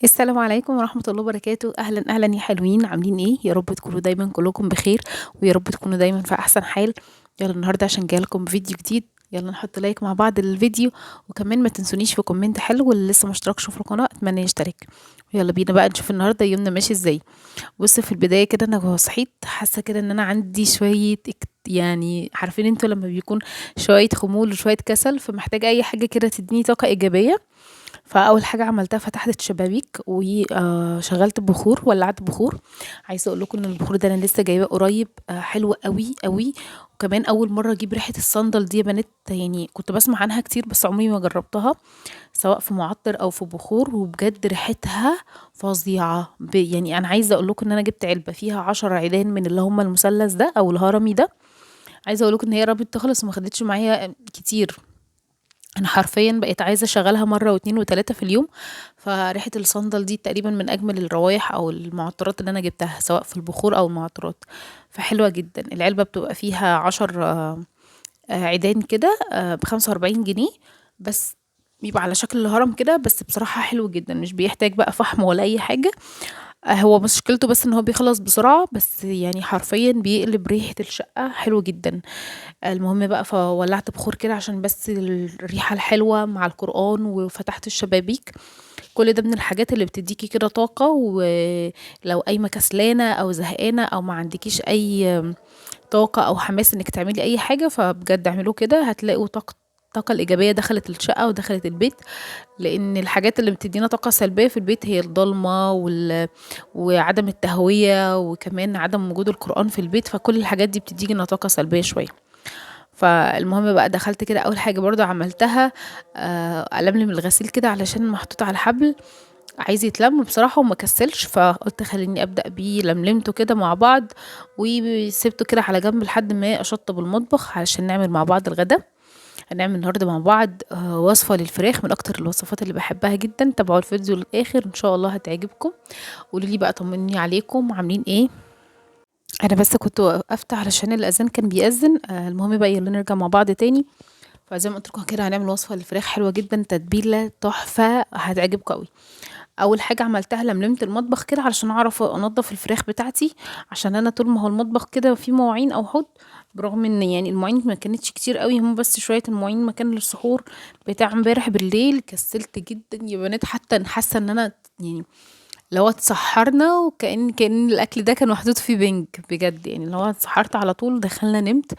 السلام عليكم ورحمة الله وبركاته. أهلا أهلا يا حلوين، عاملين ايه؟ يا رب تكونوا دايما كلكم بخير، ويا رب تكونوا دايما في أحسن حال. يلا النهاردة عشان جايلكم بفيديو جديد. يلا نحط لايك مع بعض للفيديو، وكمان ما تنسونيش في كومنت حلو، واللي لسه مشتركش في القناة اتمنى يشترك. يلا بينا بقى نشوف النهاردة يومنا ماشي ازاي. بص، في البداية كده انا صحيت حاسة كده ان انا عندي شوية يعني عارفين انتوا لما بيكون شوية خمول وشوية كسل، فمحتاجة اي حاجة كده تديني طاقة ايجابية. فاول حاجه عملتها فتحت الشبابيك وشغلت بخور، ولعت بخور. عايزه اقول لكم ان البخور ده انا لسه جايباه قريب، حلو قوي قوي. وكمان اول مره اجيب ريحه الصندل دي يا بنات، يعني كنت بسمع عنها كتير بس عمري ما جربتها، سواء في معطر او في بخور، وبجد ريحتها فظيعه. يعني انا عايزه اقول لكم ان انا جبت علبه فيها 10 عيدان من اللي هم المثلث ده او الهرمي ده. عايزه اقول لكم ان هي قربت تخلص وما خدتش معايا كتير. انا حرفيا بقيت عايزه اشغلها مره واتنين وتلاته في اليوم. فريحه الصندل دي تقريبا من اجمل الروايح او المعطرات اللي انا جبتها، سواء في البخور او المعطرات. فحلوه جدا. العلبه بتبقى فيها 10 عيدان كده، ب45 جنيه بس. بيبقى على شكل الهرم كده، بس بصراحة حلو جدا، مش بيحتاج بقى فحم ولا أي حاجة. هو مشكلته بس ان هو بيخلص بسرعة، بس يعني حرفيا بيقلب ريحة الشقة حلو جدا. المهم بقى فولعت بخور كده عشان بس الريحة الحلوة مع القرآن، وفتحت الشبابيك. كل ده من الحاجات اللي بتديكي كده طاقة، ولو قايمة كسلانة أو زهقانة أو ما عندكيش أي طاقة أو حماس إنك تعملي أي حاجة، فبجد اعملوا كده هتلاقوا الطاقة الإيجابية دخلت الشقة ودخلت البيت. لأن الحاجات اللي بتدينا طاقة سلبية في البيت هي الضلمة وعدم التهوية، وكمان عدم وجود القرآن في البيت، فكل الحاجات دي بتديكي لنا طاقة سلبية شوية. فالمهم بقى دخلت كده اول حاجه برضو عملتها، ألملم الغسيل كده علشان محطوط على حبل، عايز يتلم بصراحه وما كسلش، فقلت خليني ابدا بيه. لملمته كده مع بعض وسبته كده على جنب لحد ما اشطب المطبخ علشان نعمل مع بعض الغدا. هنعمل النهارده مع بعض وصفه للفراخ من اكتر الوصفات اللي بحبها جدا. تابعوا الفيديو للاخر ان شاء الله هتعجبكم. قولوا لي بقى، طمني عليكم عاملين ايه. انا بس كنت وقفت علشان الاذان كان بيأذن. المهم بقى يلا نرجع مع بعض تاني. فزي ما قلت لكم كده هنعمل وصفه للفراخ حلوه جدا، تتبيله تحفه هتعجبكم قوي. اول حاجه عملتها لملمت المطبخ كده علشان اعرف انضف الفراخ بتاعتي، عشان انا طول ما هو المطبخ كده فيه مواعين او حوض، برغم ان يعني المواعين ما كانتش كتير قوي، هم بس شويه المواعين مكان للسحور بتاع امبارح بالليل. كسلت جدا يا بنات، حتى حاسه ان انا يعني لو اتسحرنا وكأن الاكل ده كان محطوط فيه بنج بجد، يعني لو اتسحرت على طول دخلنا نمت.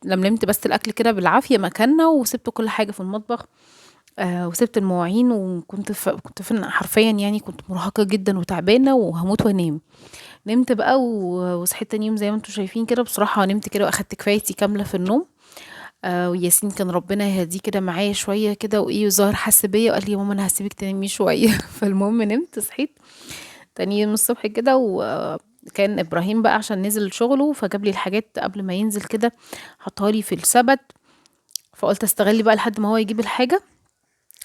لملمت بس الاكل كده بالعافيه مكاننا، وسبت كل حاجه في المطبخ. وسبت المواعين، وكنت كنت فين حرفيا، يعني كنت مرهقه جدا وتعبانه وهموت وانام. نمت بقى وصحيت تاني يوم زي ما انتم شايفين كده. بصراحه نمت كده واخدت كفايتي كامله في النوم. وياسين كان ربنا يهديه كده معايا شويه كده، وايه وظهر حس بيا وقال لي يا ماما انا هسيبك تنامي شويه. فالمهم نمت صحيت تاني يوم الصبح كده، وكان ابراهيم بقى عشان نزل شغله فجاب لي الحاجات قبل ما ينزل كده، حطها لي في السبت. فقلت استغل بقى لحد ما هو يجيب الحاجه.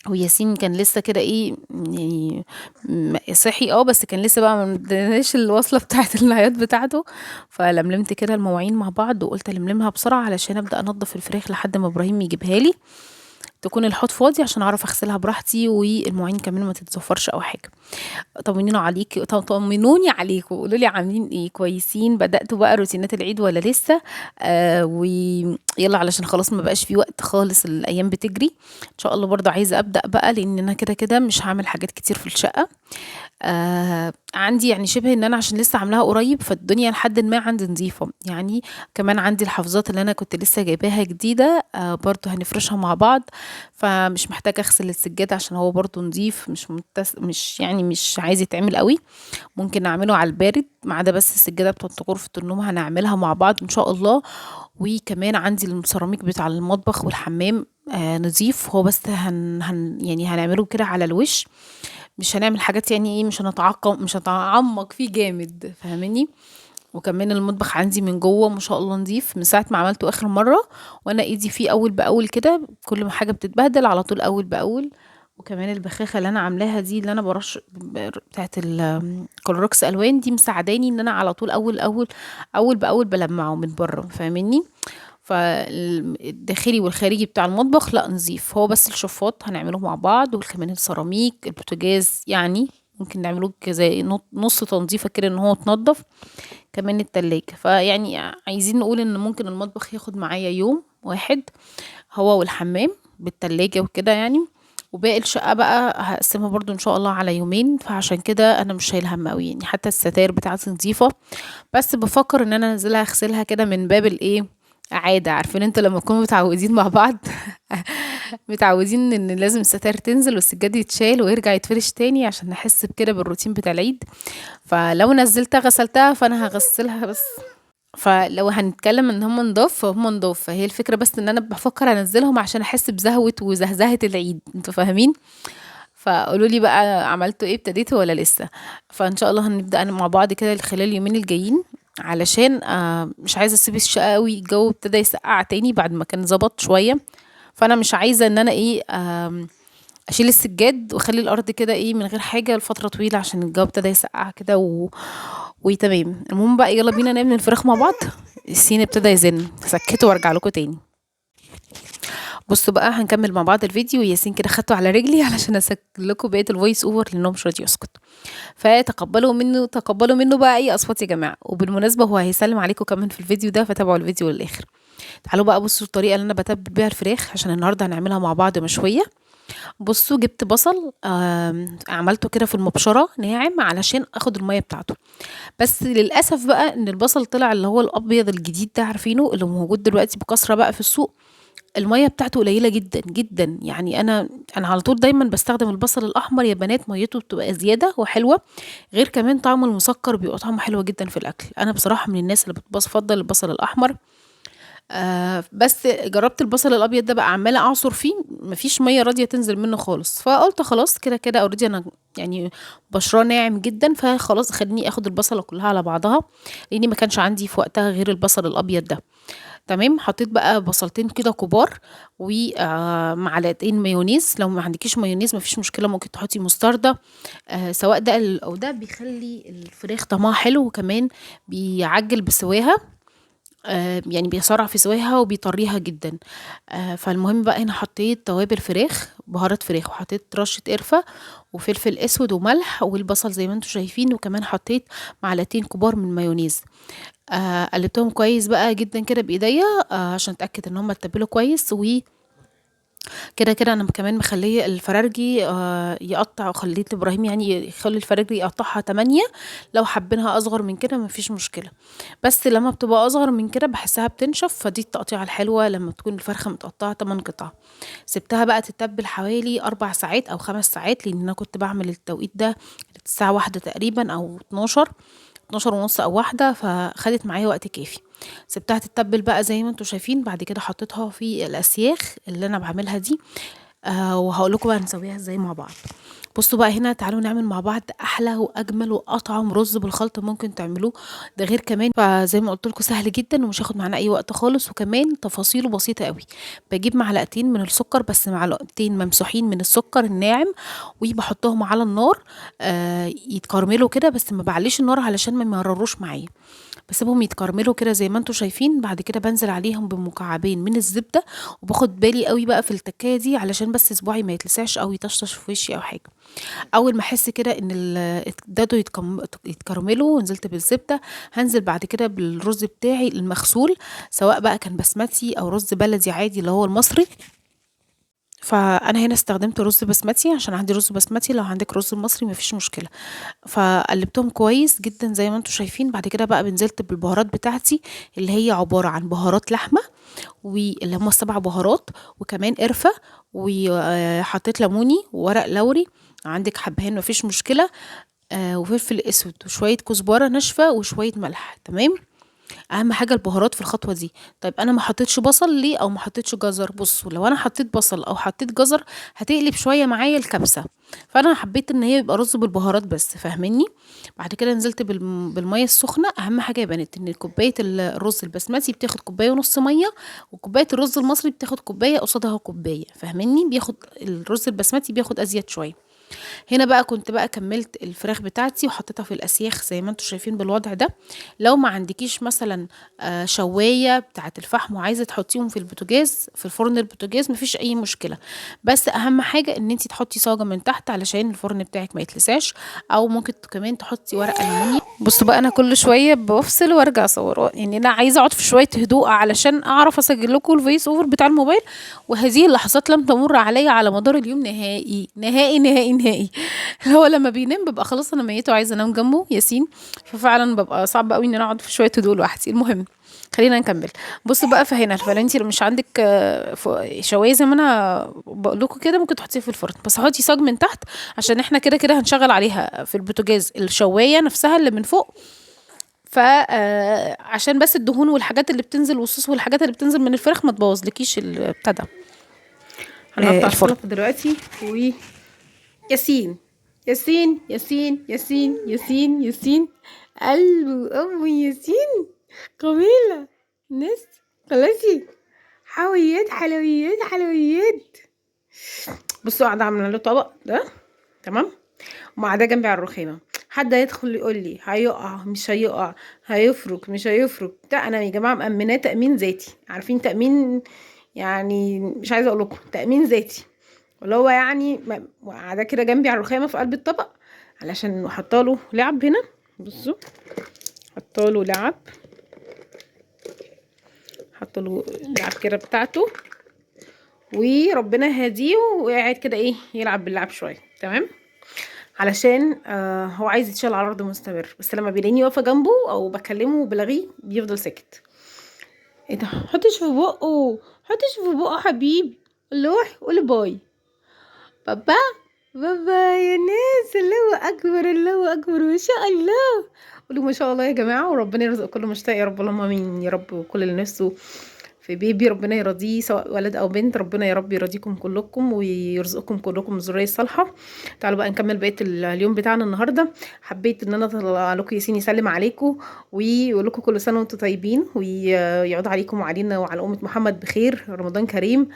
وياسين كان لسه كده ايه يعني، صحي بس كان لسه بقى ما اداناش الوصله بتاعت العياط بتاعته. فلملمت كده المواعين مع بعض، وقلت الملمها بسرعه علشان ابدا انضف الفراخ لحد ما ابراهيم يجيبها لي، تكون الحوض فاضي عشان اعرف اغسلها براحتي، والمواعين كمان ما تتزفرش او حاجه. طمنوني عليكم، قولوا لي عاملين ايه، كويسين؟ بدأتوا بقى روتينات العيد ولا لسه؟ ويلا علشان خلاص ما بقاش في وقت خالص، الايام بتجري. ان شاء الله برضه عايزه ابدأ بقى، لان انا كده كده مش هعمل حاجات كتير في الشقه. عندي يعني شبه ان انا عشان لسه عاملاها قريب، فالدنيا لحد ما عندي نظيفة يعني. كمان عندي الحفاظات اللي انا كنت لسه جايباها جديدة، برضو هنفرشها مع بعض. فمش محتاجة اغسل السجاد عشان هو برضو نظيف، مش يعني مش عايز يتعمل قوي. ممكن نعمله على البارد ما عدا بس السجادة بتاعت غرفة النوم هنعملها مع بعض ان شاء الله. وكمان عندي السيراميك بتاع المطبخ والحمام نظيف هو، بس يعني هنعمله كده على الوش. مش هنعمل حاجات يعني ايه، مش هتعمق فيه جامد، فاهماني؟ وكمان المطبخ عندي من جوه ما شاء الله نظيف من ساعه ما عملته اخر مره، وانا ايدي فيه اول باول كده، كل ما حاجه بتتبهدل على طول اول باول. وكمان البخاخه اللي انا عاملاها دي اللي انا برش بتاعت الكلوروكس الوان دي، مساعداني ان انا على طول اول باول بلمعه من بره، فاهماني؟ فالداخلي والخارجي بتاع المطبخ لا نظيف، هو بس الشفاط هنعمله مع بعض، والكمان السيراميك، البوتاجاز يعني ممكن نعمله زي نص تنظيفة كده ان هو اتنضف، كمان التلاجة. فيعني عايزين نقول ان ممكن المطبخ ياخد معايا يوم واحد، هو والحمام بالتلاجة وكده يعني، وباقي الشقة بقى هقسمها برضو ان شاء الله على يومين، فعشان كده انا مش شايل هم اوي يعني. حتى الستاير بتاعتي نظيفة، بس بفكر ان انا انزلها اغسلها كده من باب الايه، عادة. عارفين انتوا لما تكونوا متعودين مع بعض متعودين ان لازم الستاير تنزل والسجاد يتشال ويرجع يتفرش تاني عشان نحس بكده بالروتين بتاع العيد. فلو نزلتها غسلتها فانا هغسلها بس. فلو هنتكلم ان هم نضاف فهم نضاف، فهي الفكرة بس ان انا بفكر انزلهم عشان احس بزهوة وزهزهة العيد، انتوا فاهمين؟ فقولوا لي بقى عملتوا ايه، ابتديتوا ولا لسه؟ فان شاء الله هنبدأ انا مع بعض كده خلال اليومين الجايين، علشان مش عايزة اسيب الشقة قوي، الجو ابتدى يسقع تاني بعد ما كان ظبط شوية. فانا مش عايزة ان انا ايه اشيل السجاد واخلي الارض كده ايه من غير حاجة لفترة طويلة، عشان الجو ابتدى يسقع كده وتمام. المهم بقى يلا بينا نعمل الفراخ مع بعض. السين ابتدى يزن، سكته وارجع لكم تاني. بصوا بقى هنكمل مع بعض الفيديو، ياسين كده خدته على رجلي علشان اسجل لكم بقيه الفويس اوفر لانه مش راضي يسكت. فتقبلوا منه، تقبلوا منه بقى اي اصوات يا جماعه. وبالمناسبه هو هيسلم عليكم كمان في الفيديو ده، فتابعوا الفيديو للاخر. تعالوا بقى بصوا الطريقه اللي انا بتبل بيها الفراخ عشان النهارده هنعملها مع بعض مشويه. بصوا جبت بصل، عملته كده في المبشره ناعم علشان اخد الميه بتاعته. بس للاسف بقى ان البصل طلع اللي هو الابيض الجديد ده، عارفينه اللي موجود دلوقتي بكثره بقى في السوق، الميه بتاعته قليله جدا جدا. يعني انا على طول دايما بستخدم البصل الاحمر يا بنات، ميته بتبقى زياده وحلوه، غير كمان طعمه المسكر بيبقى طعمه حلو جدا في الاكل. انا بصراحه من الناس اللي بتفضل البصل الاحمر. بس جربت البصل الابيض ده بقى، عماله اعصر فيه مفيش ميه راضيه تنزل منه خالص، فقلت خلاص كده كده اوريدي انا يعني بشراه ناعم جدا، فخلاص خليني اخد البصله كلها على بعضها، لاني ما كانش عندي في وقتها غير البصل الابيض ده. تمام. حطيت بقى بصلتين كده كبار ومعلقتين مايونيز، لو ما عندكيش مايونيز مفيش مشكله، ممكن تحطي مستردة. سواء ده او ده بيخلي الفراخ طعمها حلو، وكمان بيعجل بسواها، يعني بيسرع في سواها وبيطريها جدا. فالمهم بقى هنا حطيت توابل فراخ، بهارات فراخ، وحطيت رشة قرفة وفلفل اسود وملح والبصل زي ما انتم شايفين، وكمان حطيت معلقتين كبار من مايونيز. قلبتهم كويس بقى جدا كده بايديا، عشان اتاكد ان هم اتبلوا كويس. كده كده انا كمان مخليه الفرارجي يقطع، وخليت ابراهيم يعني يخلي الفرارجي يقطعها 8، لو حابينها اصغر من كده مفيش مشكله، بس لما بتبقى اصغر من كده بحسها بتنشف، فدي التقطيعه الحلوه لما تكون الفرخه متقطعه 8 قطع. سبتها بقى تتبل حوالي 4 ساعات او 5 ساعات، لان انا كنت بعمل التوقيت ده الساعه 1 تقريبا او 12 ونص او 1، فخدت معايا وقت كافي. سبتها تتبل بقى زي ما انتوا شايفين، بعد كده حطيتها في الاسياخ اللي انا بعملها دي. وهقول لكم بقى نسويها ازاي مع بعض. بصوا بقى هنا، تعالوا نعمل مع بعض احلى واجمل واطعم رز بالخلطه ممكن تعملوه، ده غير كمان فزي ما قلت لكم سهل جدا ومش هياخد معانا اي وقت خالص، وكمان تفاصيله بسيطه قوي. بجيب معلقتين من السكر، بس معلقتين ممسوحين من السكر الناعم، وبحطهم على النار يتكرملوا كده، بس ما بعليش النار علشان ما يمرروش معايا، بسيبهم يتكرملوا كده زي ما انتوا شايفين. بعد كده بنزل عليهم بمكعبين من الزبده، وباخد بالي قوي بقى في التكايه دي علشان بس صباعي ما يتلسعش او يطشطش في وشي او حاجه. اول ما احس كده ان ابتدوا يتكرملوا ونزلت بالزبده، هنزل بعد كده بالرز بتاعي المغسول، سواء بقى كان بسمتي او رز بلدي عادي اللي هو المصري. فانا هنا استخدمت رز بسمتي عشان عندي رز بسمتي، لو عندك رز مصري مفيش مشكله. فقلبتهم كويس جدا زي ما انتم شايفين. بعد كده بقى بنزلت بالبهارات بتاعتي، اللي هي عباره عن بهارات لحمه، واللي هم ال7 بهارات، وكمان قرفه، وحطيت ليموني وورق لوري، عندك حبهان مفيش مشكله، وفلفل اسود وشويه كزبره ناشفه وشويه ملح. تمام. اهم حاجه البهارات في الخطوه دي. طيب انا ما حطيتش بصل ليه او ما حطيتش جزر؟ بصوا لو انا حطيت بصل او حطيت جزر هتقلب شويه معايا الكبسه، فانا حبيت ان هي يبقى رز بالبهارات بس، فاهميني؟ بعد كده نزلت بالميه السخنه. اهم حاجه يا بنات ان كوبايه الرز البسمتي بتاخد كوبايه ونص ميه، وكوبايه الرز المصري بتاخد كوبايه قصادها كوبايه، فاهميني؟ بياخد الرز البسمتي بياخد ازيد شويه. هنا بقى كنت بقى كملت الفراخ بتاعتي وحطيتها في الاسياخ زي ما انتم شايفين بالوضع ده. لو ما عندكيش مثلا شوايه بتاعه الفحم وعايزه تحطيهم في البوتاجاز في الفرن البوتاجاز مفيش اي مشكله، بس اهم حاجه ان انت تحطي صاجه من تحت علشان الفرن بتاعك ما يتلسعش، او ممكن كمان تحطي ورق ألمونيوم. بصوا بقى انا كل شويه بفصل وارجع اصور، يعني انا عايزه اقعد في شويه هدوء علشان اعرف اسجل لكم الفويس اوفر بتاع الموبايل، وهذه اللحظات لم تمر علي على مدار اليوم نهائي نهائي نهائي نهائي. هو لما بينام ببقى خلاص انا ميته وعايزه انام جنبه ياسين، ففعلا ببقى صعب قوي ان انا اقعد في شويه هدوء لوحدي. المهم خلينا نكمل. بصوا بقى فهنا، فانتي لو مش عندك شوايه زي ما انا بقول لكم كده ممكن تحطيها في الفرن، بس حطي صاج من تحت عشان احنا كده كده هنشغل عليها في البوتاجاز الشوايه نفسها اللي من فوق. ف عشان بس الدهون والحاجات اللي بتنزل والصوص والحاجات اللي بتنزل من الفراخ ما تبوظلكيش البتاع. هنقطع السلطه دلوقتي ياسين ياسين ياسين ياسين ياسين ياسين قلب أم ياسين جميلة ناس خلاصي حلويات حلويات حلويات. بصوا قاعدة عاملة له طبق ده تمام، وقاعدة جنبي على الرخامة. حد هيدخل يقول لي هيقع مش هيقع، هيفرك مش هيفرك بتاع، انا يا جماعة مأمناه تأمين ذاتي، عارفين تأمين يعني مش عايزة اقول لكم تأمين ذاتي، اللي هو يعني قاعده كده جنبي على الرخامه في قلب الطبق علشان حطاله لعب هنا. بصوا حطاله لعب، حطاله لعب كده بتاعته، وربنا يهديه وقاعد كده ايه يلعب باللعب شويه تمام، علشان هو عايز يتشال على الارض مستمر، بس لما بيلاقيني واقفه جنبه او بكلمه وبلغيه بيفضل ساكت. ايه ده، حطش في بقه حطش في بقه حبيبي، روح قول باي بابا بابا يا ناس، الله اكبر الله اكبر ما شاء الله. قولوا ما شاء الله يا جماعه، وربنا يرزق كل مشتاق يا رب، اللهم امين يا رب. وكل اللي نفسه في بيبي ربنا يرضيه سواء ولد او بنت، ربنا يا رب يرضيكم كلكم ويرزقكم كلكم الذريه الصالحه. تعالوا بقى نكمل بقيه اليوم بتاعنا النهارده. حبيت ان انا اطلع لكم ياسين يسلم عليكم ويقول لكم كل سنه وانتم طيبين، ويعود عليكم وعلينا وعلى امه محمد بخير، رمضان كريم،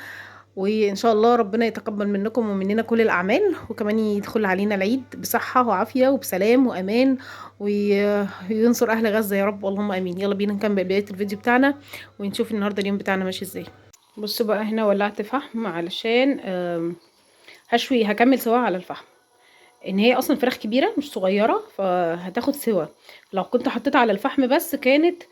وان شاء الله ربنا يتقبل منكم ومننا كل الاعمال، وكمان يدخل علينا العيد بصحة وعافية وبسلام وامان، وينصر اهل غزة يا رب، اللهم امين. يلا بينا نكمل بقية الفيديو بتاعنا ونشوف النهاردة اليوم بتاعنا ماشي ازاي. بصوا بقى هنا ولعت فحم علشان هشوي، هكمل سواها على الفحم، ان هي اصلا فراخ كبيرة مش صغيرة فهتاخد سوا. لو كنت حطيتها على الفحم بس كانت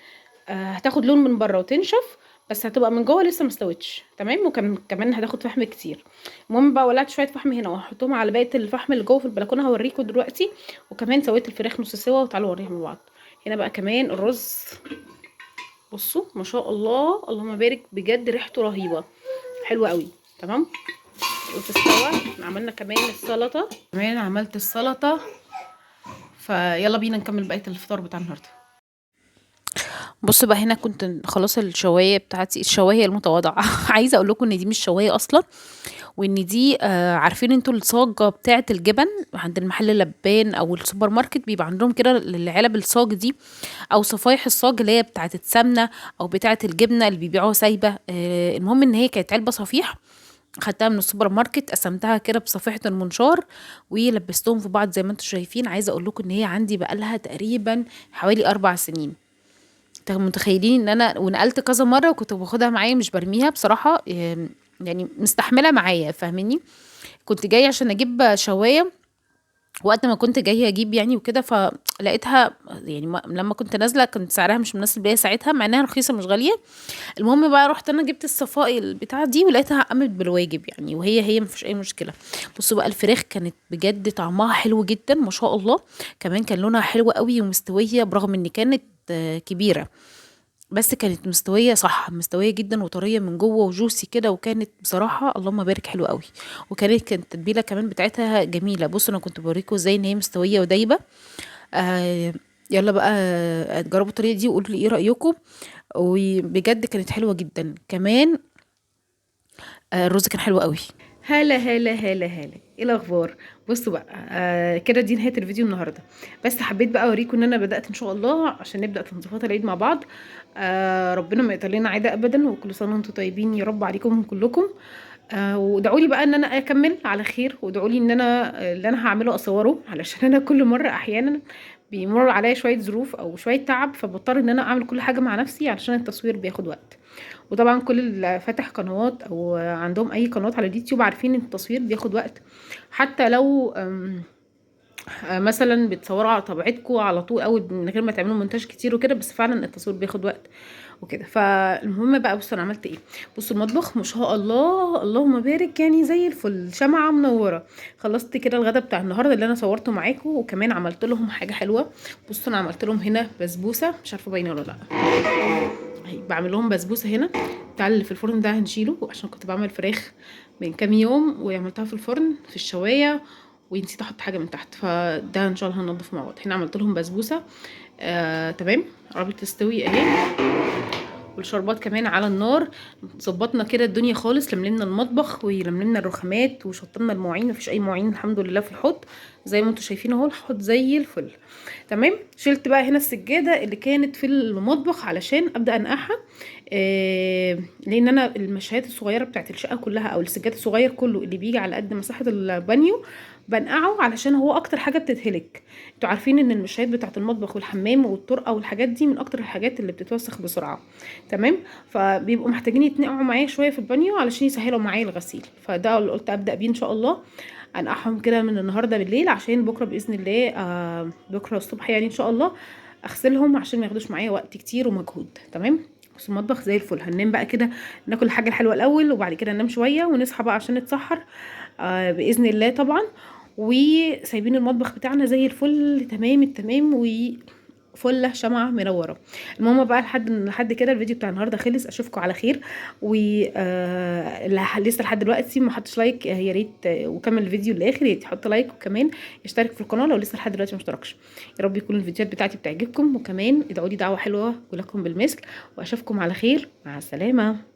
هتاخد لون من بره وتنشف، بس هتبقى من جوه لسه مستوتش تمام، وكان كمان هتاخد فحم كتير. المهم بقى ولعت شويه فحم هنا وهحطهم على بقيه الفحم اللي جوه في البلكونه هوريكم دلوقتي، وكمان سويت الفراخ نص سوا وتعالوا اوريهم لبعض. هنا بقى كمان الرز، بصوا ما شاء الله اللهم بارك، بجد ريحته رهيبه حلوه قوي تمام. وتستوى. عملنا كمان السلطه، كمان عملت السلطه، فيلا بينا نكمل بقيه الفطار بتاع النهارده. بص بقى هنا كنت خلاص الشوايه بتاعتي، الشوايه المتواضعه عايزه اقول لكم ان دي مش شوايه اصلا، وان دي عارفين انتوا الصاجه بتاعه الجبن عند المحل اللبان او السوبر ماركت بيبقى عندهم كده العلب الصاج دي، او صفايح الصاج اللي هي بتاعه السمنه او بتاعه الجبنه اللي بيبيعوها سايبه. المهم ان هي كانت علبه صفيح، خدتها من السوبر ماركت قسمتها كده بصفيحه المنشار ولبستهم في بعض زي ما انتوا شايفين. عايزه اقول لكم ان هي عندي بقالها تقريبا حوالي 4 سنين. متخيلين ان انا ونقلت كذا مره وكنت باخدها معايا مش برميها بصراحه، يعني مستحمله معايا فاهميني. كنت جايه عشان اجيب شوايه وقت ما كنت جايه اجيب يعني وكده، فلقيتها يعني لما كنت نازله كنت سعرها مش مناسب ليا ساعتها مع انها رخيصه مش غاليه. المهم بقى رحت انا جبت الصفائي البتاعه دي ولقيتها قامت بالواجب يعني، وهي مفيش اي مشكله. بصوا بقى الفراخ كانت بجد طعمها حلو جدا ما شاء الله، كمان كان لونها حلو قوي ومستويه برغم ان كانت كبيره، بس كانت مستويه صح، مستويه جدا وطريه من جوه وجوسي كده، وكانت بصراحه اللهم بارك حلوه قوي. كانت التتبيله كمان بتاعتها جميله. بصوا انا كنت بوريكم ازاي ان هي مستويه ودايبه. يلا بقى تجربوا الطريقه دي وقولوا لي ايه رايكم، وبجد كانت حلوه جدا كمان. الرز كان حلو قوي. هلا هلا هلا هلا، ايه الاخبار؟ بصوا بقى كده دي نهايه الفيديو النهارده، بس حبيت بقى اوريكم ان انا بدات ان شاء الله عشان نبدا تنظيفات العيد مع بعض. ربنا ما يقطع لنا عاده ابدا، وكل سنه وانتم طيبين يا رب عليكم كلكم. وادعوا لي بقى ان انا اكمل على خير، وادعوا لي ان انا اللي انا هعمله اصوره، علشان انا كل مره احيانا بيمر عليا شويه ظروف او شويه تعب، فبضطر ان انا اعمل كل حاجه مع نفسي علشان التصوير بياخد وقت. وطبعا كل اللي فاتح قنوات او عندهم اي قنوات على اليوتيوب عارفين ان التصوير بياخد وقت. حتى لو مثلا بتصوروا على طبيعتكم على طول قوي من غير ما تعملوا مونتاج كتير وكده، بس فعلا التصوير بياخد وقت وكده. فالمهم بقى، بصوا انا عملت ايه. بصوا المطبخ ما شاء الله اللهم بارك، يعني زي الفل، شمعة منورة. خلصت كده الغدا بتاع النهارده اللي انا صورته معاكم، وكمان عملت لهم حاجة حلوة. بصوا انا عملت لهم هنا بسبوسة، مش عارفة باينة ولا لا. اهي بعمل لهم بسبوسة هنا. بتاع اللي في الفرن ده هنشيله عشان كنت بعمل فراخ من كام يوم وعملتها في الفرن في الشواية، ونسيت احط حاجه من تحت، فده ان شاء الله هننضفه مع بعض. هنا عملت لهم بسبوسه تمام، قربت تستوي اهي. والشربات كمان على النار. ظبطنا كده الدنيا خالص، لملمنا المطبخ ولملمنا الرخامات وشطبنا المواعين، مفيش اي مواعين الحمد لله في الحوض، زي ما انتم شايفين اهو الحوض زي الفل. تمام. شلت بقى هنا السجاده اللي كانت في المطبخ علشان ابدا انقعها، لان انا المشايات الصغيره بتاعت الشقه كلها او السجاد الصغير كله اللي بيجي على قد مساحه البانيو بنقعه، علشان هو اكتر حاجه بتتهلك. انتوا عارفين ان المشايات بتاعت المطبخ والحمام والطرقه والحاجات دي من اكتر الحاجات اللي بتتوسخ بسرعه. تمام. فبيبقوا محتاجين يتنقعوا معايا شويه في البانيو علشان يسهلوا معايا الغسيل، فده اللي قلت ابدا بيه ان شاء الله. انقعهم كده من النهارده بالليل عشان بكره باذن الله، بكره الصبح يعني ان شاء الله اغسلهم عشان ما ياخدوش معايا وقت كتير ومجهود. تمام. بس المطبخ زي الفل. هننام بقى كده، ناكل الحاجه الحلوه الاول وبعد كده ننام شويه ونصحى بقى عشان نتسحر باذن الله طبعا. وسايبين المطبخ بتاعنا زي الفل تمام التمام، وفله شمعة منوره. المهم بقى لحد كده الفيديو بتاع النهارده خلص. اشوفكم على خير. و لسه لحد دلوقتي ما حطش لايك، يا ريت وكمل الفيديو للاخر، يا ريت يحط لايك وكمان يشترك في القناه لو لسه لحد دلوقتي ما اشتركش. يا رب يكون الفيديوهات بتاعتي بتعجبكم، وكمان ادعوا لي دعوه حلوه ولكم بالمثل. واشوفكم على خير، مع السلامه.